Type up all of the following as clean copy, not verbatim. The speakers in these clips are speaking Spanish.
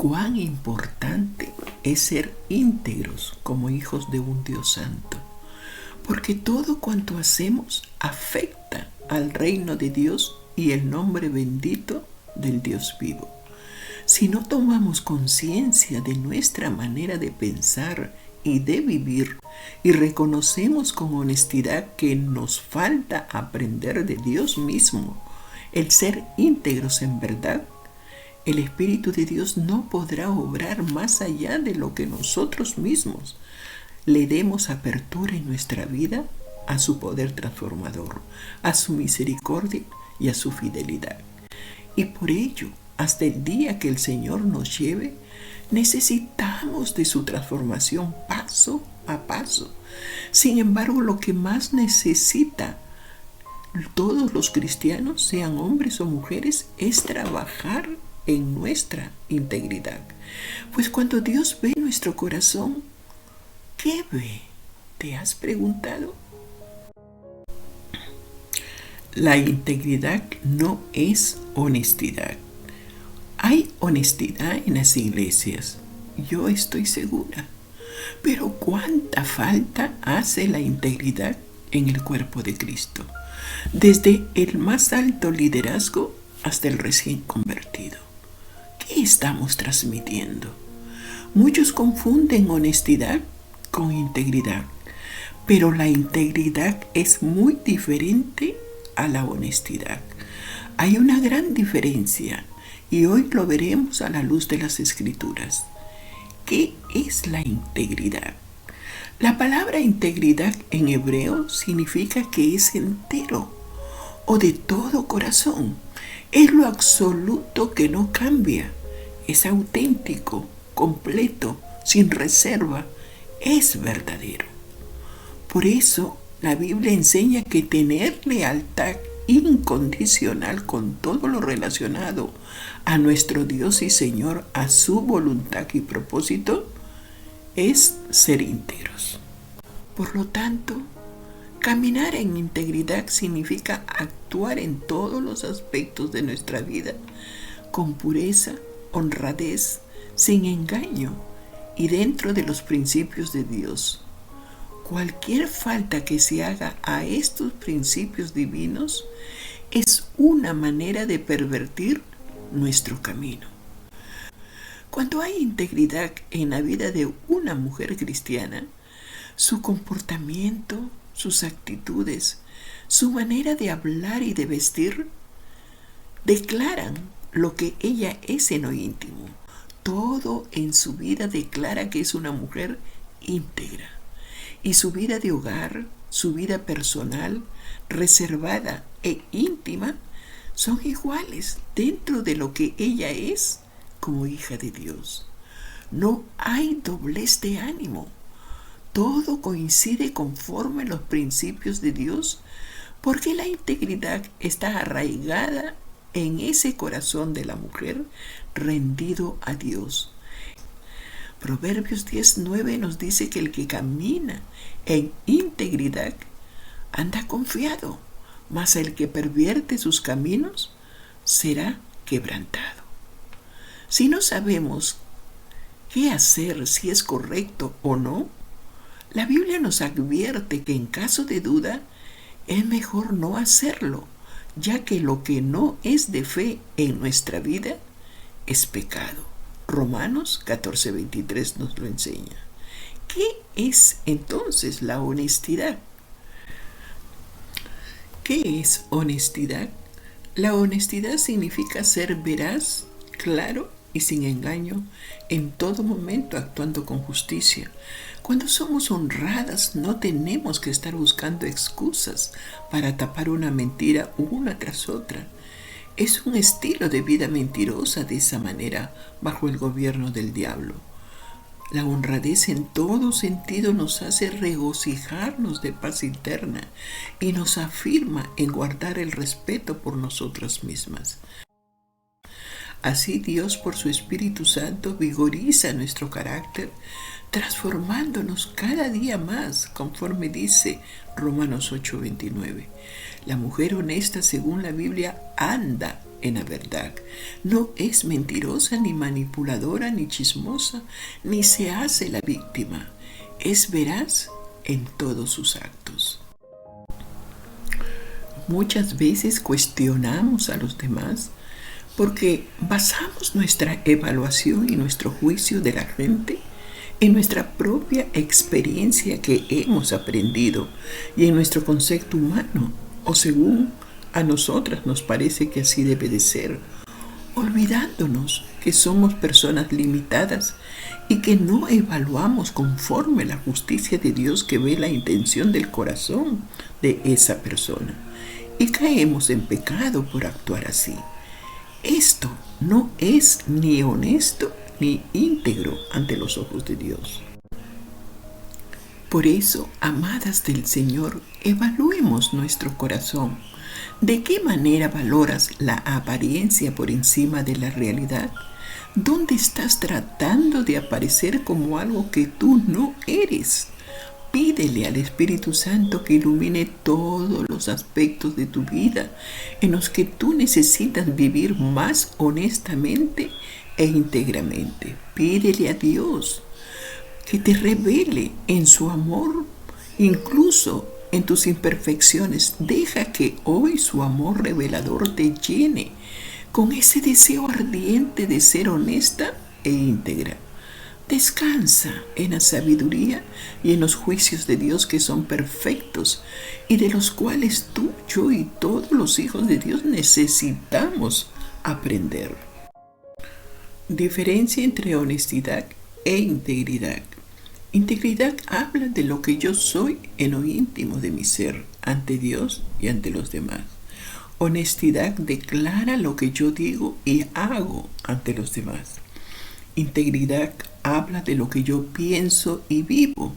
Cuán importante es ser íntegros como hijos de un Dios santo, porque todo cuanto hacemos afecta al reino de Dios y el nombre bendito del Dios vivo. Si no tomamos conciencia de nuestra manera de pensar y de vivir y reconocemos con honestidad que nos falta aprender de Dios mismo el ser íntegros en verdad, el Espíritu de Dios no podrá obrar más allá de lo que nosotros mismos le demos apertura en nuestra vida a su poder transformador, a su misericordia y a su fidelidad. Y por ello, hasta el día que el Señor nos lleve, necesitamos de su transformación paso a paso. Sin embargo, lo que más necesita todos los cristianos, sean hombres o mujeres, es trabajar en nuestra integridad. Pues cuando Dios ve nuestro corazón, ¿qué ve? ¿Te has preguntado? La integridad no es honestidad. Hay honestidad en las iglesias, yo estoy segura. Pero ¿cuánta falta hace la integridad en el cuerpo de Cristo? Desde el más alto liderazgo hasta el recién convertido. ¿Qué estamos transmitiendo? Muchos confunden honestidad con integridad, pero la integridad es muy diferente a la honestidad. Hay una gran diferencia y hoy lo veremos a la luz de las Escrituras. ¿Qué es la integridad? La palabra integridad en hebreo significa que es entero o de todo corazón. Es lo absoluto que no cambia. Es auténtico, completo, sin reserva. Es verdadero. Por eso la Biblia enseña que tener lealtad incondicional con todo lo relacionado a nuestro Dios y Señor, a su voluntad y propósito, es ser íntegros. Por lo tanto, caminar en integridad significa actuar en todos los aspectos de nuestra vida con pureza, honradez, sin engaño y dentro de los principios de Dios. Cualquier falta que se haga a estos principios divinos es una manera de pervertir nuestro camino. Cuando hay integridad en la vida de una mujer cristiana, su comportamiento, sus actitudes, su manera de hablar y de vestir declaran lo que ella es en lo íntimo. Todo en su vida declara que es una mujer íntegra. Y su vida de hogar, su vida personal, reservada e íntima, son iguales dentro de lo que ella es como hija de Dios. No hay doblez de ánimo. Todo coincide conforme a los principios de Dios, porque la integridad está arraigada en ese corazón de la mujer rendido a Dios. Proverbios 10:9 nos dice que el que camina en integridad anda confiado, mas el que pervierte sus caminos será quebrantado. Si no sabemos qué hacer, si es correcto o no, la Biblia nos advierte que en caso de duda es mejor no hacerlo, ya que lo que no es de fe en nuestra vida es pecado. Romanos 14:23 nos lo enseña. ¿Qué es entonces la honestidad? ¿Qué es honestidad? La honestidad significa ser veraz, claro y sin engaño en todo momento, actuando con justicia. Cuando somos honradas no tenemos que estar buscando excusas para tapar una mentira una tras otra. Es un estilo de vida mentirosa de esa manera bajo el gobierno del diablo. La honradez en todo sentido nos hace regocijarnos de paz interna y nos afirma en guardar el respeto por nosotras mismas. Así Dios, por su Espíritu Santo, vigoriza nuestro carácter, transformándonos cada día más, conforme dice Romanos 8:29. La mujer honesta, según la Biblia, anda en la verdad. No es mentirosa, ni manipuladora, ni chismosa, ni se hace la víctima. Es veraz en todos sus actos. Muchas veces cuestionamos a los demás porque basamos nuestra evaluación y nuestro juicio de la gente en nuestra propia experiencia que hemos aprendido y en nuestro concepto humano, o según a nosotras nos parece que así debe de ser, olvidándonos que somos personas limitadas y que no evaluamos conforme la justicia de Dios que ve la intención del corazón de esa persona. Y caemos en pecado por actuar así. Esto no es ni honesto ni íntegro ante los ojos de Dios. Por eso, amadas del Señor, evaluemos nuestro corazón. ¿De qué manera valoras la apariencia por encima de la realidad? ¿Dónde estás tratando de aparecer como algo que tú no eres? Pídele al Espíritu Santo que ilumine todos los aspectos de tu vida en los que tú necesitas vivir más honestamente e íntegramente. Pídele a Dios que te revele en su amor, incluso en tus imperfecciones. Deja que hoy su amor revelador te llene con ese deseo ardiente de ser honesta e íntegra. Descansa en la sabiduría y en los juicios de Dios que son perfectos y de los cuales tú, yo y todos los hijos de Dios necesitamos aprender. Diferencia entre honestidad e integridad. Integridad habla de lo que yo soy en lo íntimo de mi ser, ante Dios y ante los demás. Honestidad declara lo que yo digo y hago ante los demás. Integridad habla de lo que yo pienso y vivo.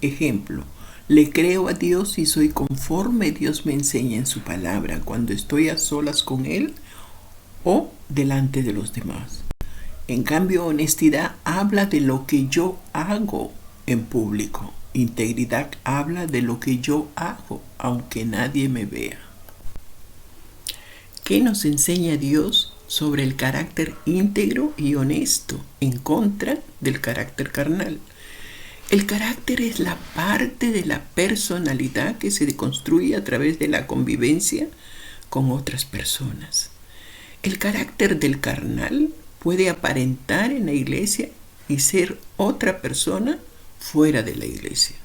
Ejemplo, le creo a Dios y soy conforme Dios me enseña en su palabra cuando estoy a solas con Él o delante de los demás. En cambio, honestidad habla de lo que yo hago en público. Integridad habla de lo que yo hago, aunque nadie me vea. ¿Qué nos enseña Dios sobre el carácter íntegro y honesto en contra del carácter carnal? El carácter es la parte de la personalidad que se construye a través de la convivencia con otras personas. El carácter del carnal puede aparentar en la iglesia y ser otra persona fuera de la iglesia.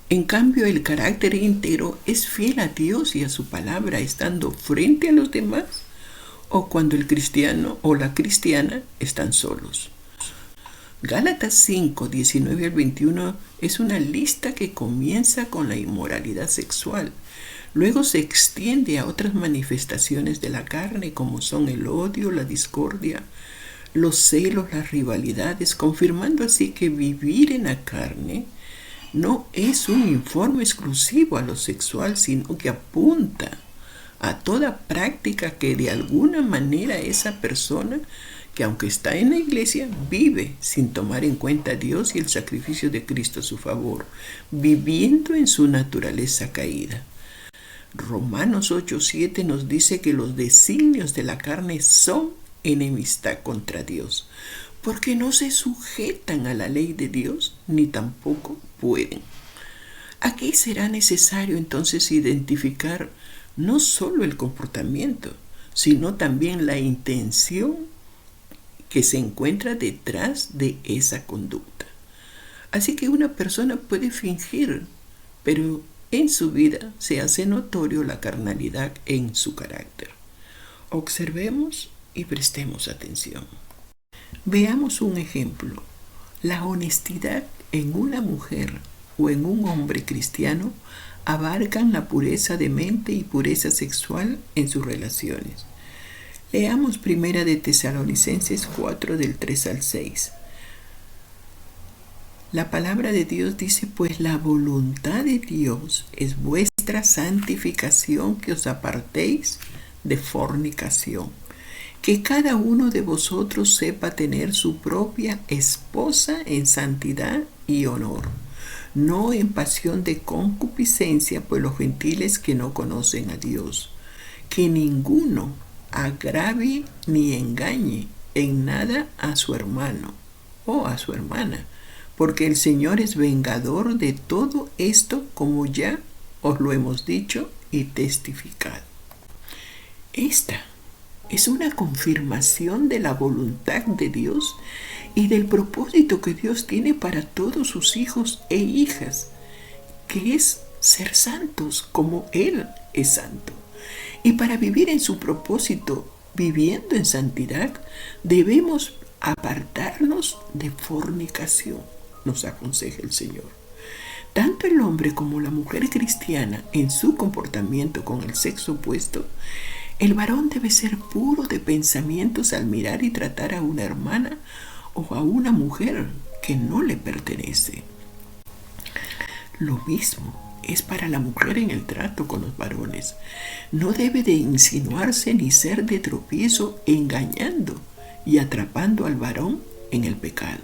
En cambio, el carácter íntegro es fiel a Dios y a su palabra, estando frente a los demás o cuando el cristiano o la cristiana están solos. Gálatas 5, 19 al 21 es una lista que comienza con la inmoralidad sexual. Luego se extiende a otras manifestaciones de la carne como son el odio, la discordia, los celos, las rivalidades, confirmando así que vivir en la carne no es un informe exclusivo a lo sexual, sino que apunta a toda práctica que de alguna manera esa persona, que aunque está en la iglesia, vive sin tomar en cuenta a Dios y el sacrificio de Cristo a su favor, viviendo en su naturaleza caída. Romanos 8:7 nos dice que los designios de la carne son enemistad contra Dios, porque no se sujetan a la ley de Dios, ni tampoco pueden. Aquí será necesario entonces identificar no solo el comportamiento, sino también la intención que se encuentra detrás de esa conducta. Así que una persona puede fingir, pero en su vida se hace notorio la carnalidad en su carácter. Observemos y prestemos atención. Veamos un ejemplo. La honestidad en una mujer o en un hombre cristiano abarcan la pureza de mente y pureza sexual en sus relaciones. Leamos 1 de Tesalonicenses 4 del 3 al 6. La palabra de Dios dice, pues la voluntad de Dios es vuestra santificación, que os apartéis de fornicación. Que cada uno de vosotros sepa tener su propia esposa en santidad y honor, no en pasión de concupiscencia, pues los gentiles que no conocen a Dios. Que ninguno agravie ni engañe en nada a su hermano o a su hermana, porque el Señor es vengador de todo esto, como ya os lo hemos dicho y testificado. Esta es una confirmación de la voluntad de Dios y del propósito que Dios tiene para todos sus hijos e hijas, que es ser santos como Él es santo. Y para vivir en su propósito, viviendo en santidad, debemos apartarnos de fornicación, nos aconseja el Señor. Tanto el hombre como la mujer cristiana, en su comportamiento con el sexo opuesto, el varón debe ser puro de pensamientos al mirar y tratar a una hermana o a una mujer que no le pertenece. Lo mismo es para la mujer en el trato con los varones. No debe de insinuarse ni ser de tropiezo engañando y atrapando al varón en el pecado.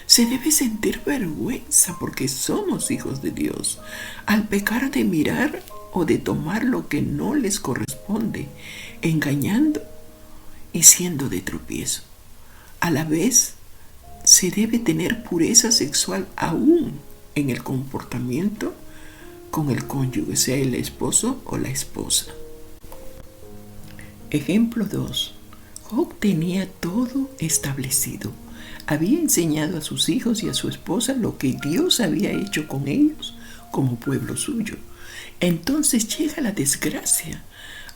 Se debe sentir vergüenza porque somos hijos de Dios al pecar de mirar o de tomar lo que no les corresponde, engañando y siendo de tropiezo. A la vez, se debe tener pureza sexual aún en el comportamiento con el cónyuge, sea el esposo o la esposa. Ejemplo 2. Job tenía todo establecido. Había enseñado a sus hijos y a su esposa lo que Dios había hecho con ellos como pueblo suyo. Entonces llega la desgracia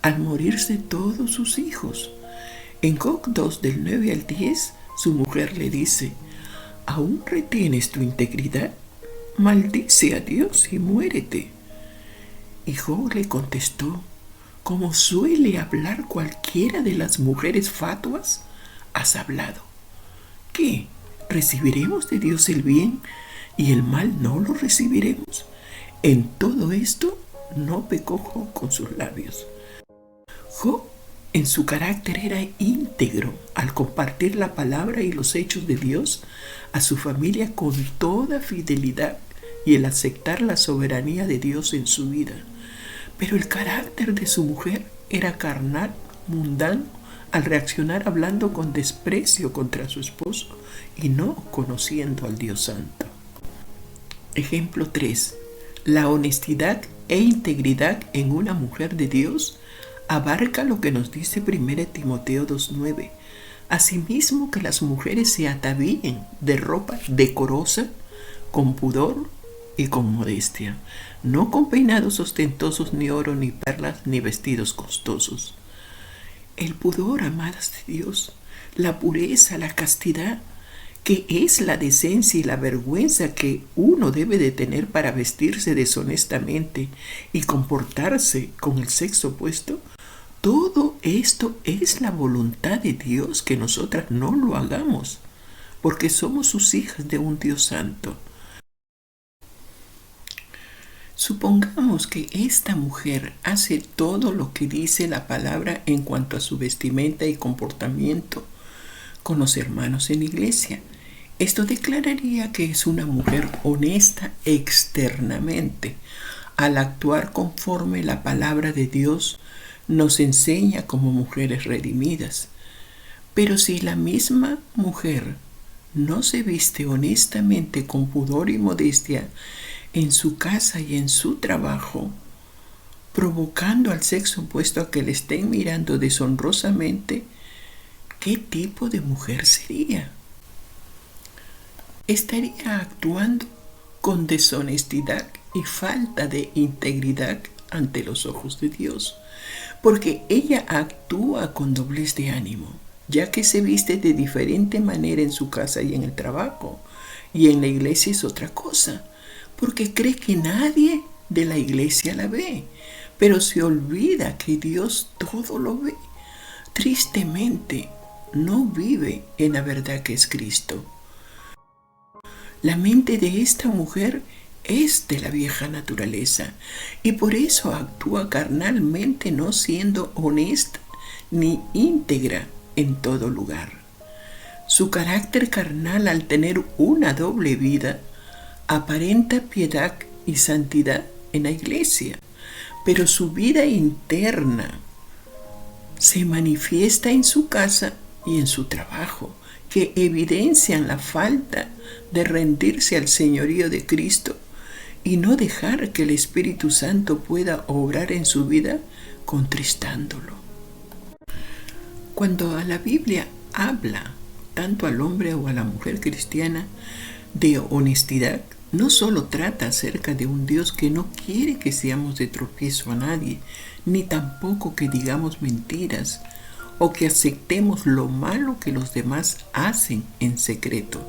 al morirse todos sus hijos. En Job 2, del 9 al 10, su mujer le dice: ¿aún retienes tu integridad? Maldice a Dios y muérete. Y Job le contestó, como suele hablar cualquiera de las mujeres fatuas: has hablado. ¿Qué? ¿Recibiremos de Dios el bien y el mal no lo recibiremos? En todo esto no pecó Job con sus labios. Job en su carácter era íntegro al compartir la palabra y los hechos de Dios a su familia con toda fidelidad y el aceptar la soberanía de Dios en su vida. Pero el carácter de su mujer era carnal, mundano, al reaccionar hablando con desprecio contra su esposo y no conociendo al Dios Santo. Ejemplo 3. La honestidad e integridad en una mujer de Dios abarca lo que nos dice 1 Timoteo 2:9. Asimismo, que las mujeres se atavíen de ropa decorosa, con pudor y con modestia, no con peinados ostentosos, ni oro, ni perlas, ni vestidos costosos. El pudor, amadas de Dios, la pureza, la castidad, que es la decencia y la vergüenza que uno debe de tener para vestirse deshonestamente y comportarse con el sexo opuesto, todo esto es la voluntad de Dios, que nosotras no lo hagamos, porque somos sus hijas de un Dios santo. Supongamos que esta mujer hace todo lo que dice la palabra en cuanto a su vestimenta y comportamiento con los hermanos en la iglesia. Esto declararía que es una mujer honesta externamente, al actuar conforme la palabra de Dios nos enseña como mujeres redimidas. Pero si la misma mujer no se viste honestamente con pudor y modestia en su casa y en su trabajo, provocando al sexo opuesto a que le estén mirando deshonrosamente, ¿qué tipo de mujer sería? Estaría actuando con deshonestidad y falta de integridad ante los ojos de Dios, porque ella actúa con doblez de ánimo, ya que se viste de diferente manera en su casa y en el trabajo, y en la iglesia es otra cosa, porque cree que nadie de la iglesia la ve, pero se olvida que Dios todo lo ve. Tristemente, no vive en la verdad que es Cristo. La mente de esta mujer es de la vieja naturaleza y por eso actúa carnalmente, no siendo honesta ni íntegra en todo lugar. Su carácter carnal, al tener una doble vida, aparenta piedad y santidad en la iglesia, pero su vida interna se manifiesta en su casa y en su trabajo, que evidencian la falta de rendirse al señorío de Cristo y no dejar que el Espíritu Santo pueda obrar en su vida contristándolo. Cuando a la Biblia habla tanto al hombre o a la mujer cristiana de honestidad, no solo trata acerca de un Dios que no quiere que seamos de tropiezo a nadie, ni tampoco que digamos mentiras o que aceptemos lo malo que los demás hacen en secreto.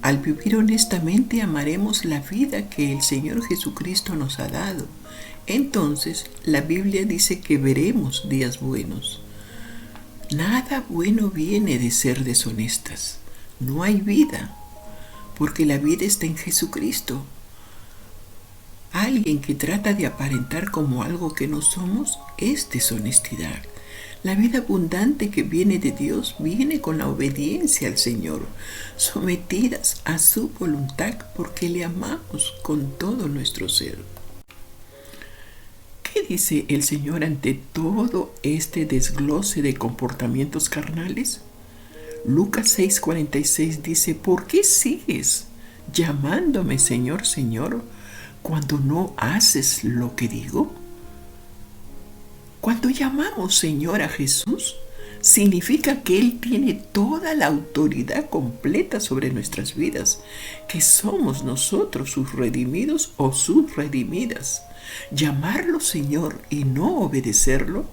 Al vivir honestamente amaremos la vida que el Señor Jesucristo nos ha dado. Entonces la Biblia dice que veremos días buenos. Nada bueno viene de ser deshonestas. No hay vida, porque la vida está en Jesucristo. Alguien que trata de aparentar como algo que no somos es deshonestidad. La vida abundante que viene de Dios viene con la obediencia al Señor, sometidas a su voluntad porque le amamos con todo nuestro ser. ¿Qué dice el Señor ante todo este desglose de comportamientos carnales? Lucas 6:46 dice: ¿por qué sigues llamándome Señor, Señor, cuando no haces lo que digo? Cuando llamamos Señor a Jesús, significa que Él tiene toda la autoridad completa sobre nuestras vidas, que somos nosotros sus redimidos o sus redimidas. Llamarlo Señor y no obedecerlo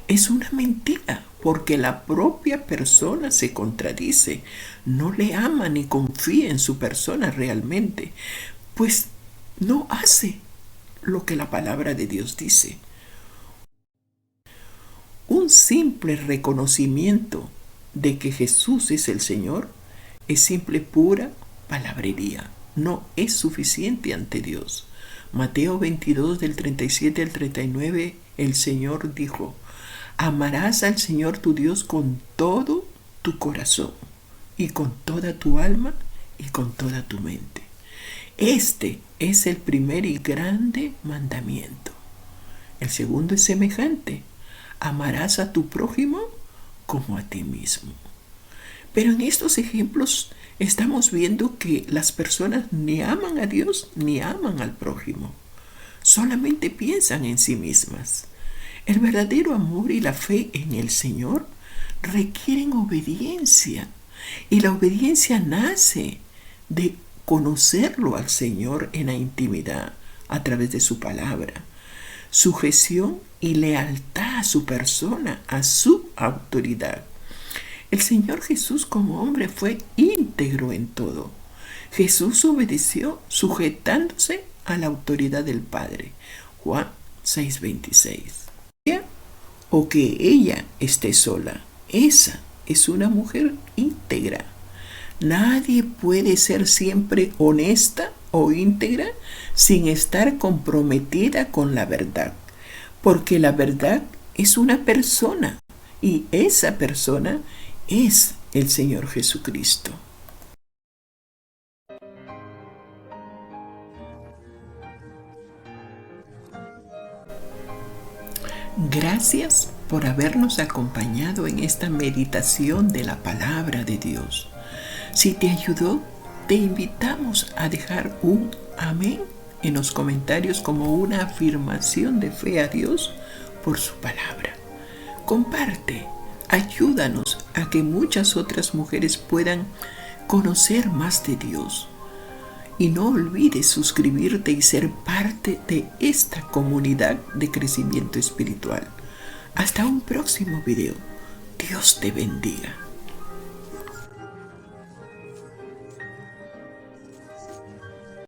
es una mentira, porque la propia persona se contradice. No le ama ni confía en su persona realmente, pues no hace lo que la palabra de Dios dice. Un simple reconocimiento de que Jesús es el Señor es simple pura palabrería. No es suficiente ante Dios. Mateo 22 del 37 al 39, el Señor dijo: amarás al Señor tu Dios con todo tu corazón y con toda tu alma y con toda tu mente. Este es el primer y grande mandamiento. El segundo es semejante: amarás a tu prójimo como a ti mismo. Pero en estos ejemplos estamos viendo que las personas ni aman a Dios ni aman al prójimo. Solamente piensan en sí mismas. El verdadero amor y la fe en el Señor requieren obediencia. Y la obediencia nace de conocerlo al Señor en la intimidad a través de su palabra. Sujeción y lealtad a su persona, a su autoridad. El Señor Jesús como hombre fue íntegro en todo. Jesús obedeció sujetándose a la autoridad del Padre. Juan 6:26. O que ella esté sola. Esa es una mujer íntegra. Nadie puede ser siempre honesta o íntegra sin estar comprometida con la verdad, porque la verdad es una persona y esa persona es el Señor Jesucristo. Gracias por habernos acompañado en esta meditación de la palabra de Dios. Si te ayudó, te invitamos a dejar un amén en los comentarios como una afirmación de fe a Dios por su palabra. Comparte, ayúdanos a que muchas otras mujeres puedan conocer más de Dios. Y no olvides suscribirte y ser parte de esta comunidad de crecimiento espiritual. Hasta un próximo video. Dios te bendiga.